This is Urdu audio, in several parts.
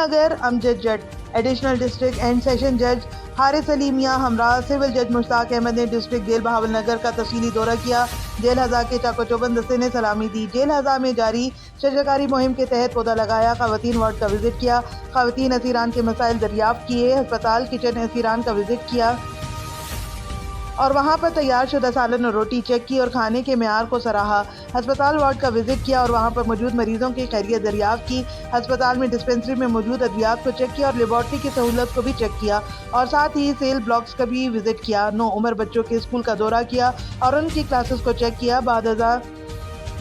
Nagar Amjad Jat, additional district and session جج حارث علی میاں ہمراہ سول جج مشتاق احمد نے ڈسٹرکٹ جیل بہاول نگر کا تفصیلی دورہ کیا۔ جیل ہزا کے چاق و چوبند دستے نے سلامی دی۔ جیل ہزا میں جاری شجرکاری مہم کے تحت پودا لگایا۔ خواتین وارڈ کا وزٹ کیا۔ خواتین اسیران کے مسائل دریافت کیے۔ ہسپتال کچن اسیران کا وزٹ کیا اور وہاں پر تیار شدہ سالن اور روٹی چیک کی اور کھانے کے معیار کو سراہا۔ ہسپتال وارڈ کا وزٹ کیا اور وہاں پر موجود مریضوں کی خیریت دریافت کی۔ ہسپتال میں ڈسپنسری میں موجود ادویات کو چیک کیا اور لیبارٹری کی سہولت کو بھی چیک کیا اور ساتھ ہی سیل بلاکس کا بھی وزٹ کیا۔ نو عمر بچوں کے اسکول کا دورہ کیا اور ان کی کلاسز کو چیک کیا۔ بعد ازاں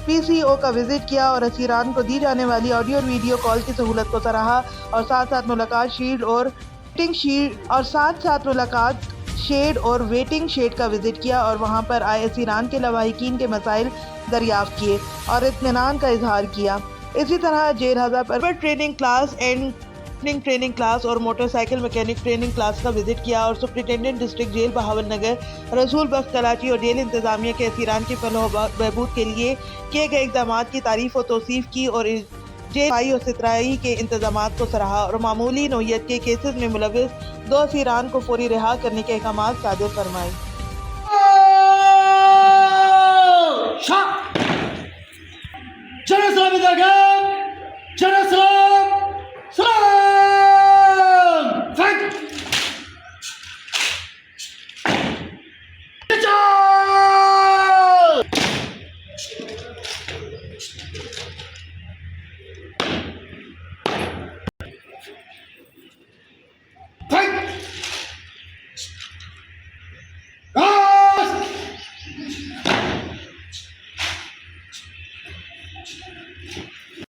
پی سی او کا وزٹ کیا اور اسیران کو دی جانے والی آڈیو اور ویڈیو کال کی سہولت کو سراہا اور ساتھ ملاقات شیڈ اور ویٹنگ شیڈ کا وزٹ کیا اور وہاں پر آئے اسیران کے لواحقین کے مسائل دریافت کیے اور اطمینان کا اظہار کیا۔ اسی طرح جیل ہزا پر training class and training class اور motorcycle mechanic training class کا وزٹ کیا اور superintendent district jail Bahawalnagar Rasool Bakhsh Karachi اور جیل انتظامیہ کے اسیران کی فلاح و بہبود کے لیے کیے گئے اقدامات کی تعریف و توصیف کی اور جیل صفائی اور ستھرائی کے انتظامات کو سراہا اور معمولی نوعیت کے کیسز میں ملوث 2 اسیران کو فوری رہا کرنے کے احکامات صادر فرمائے۔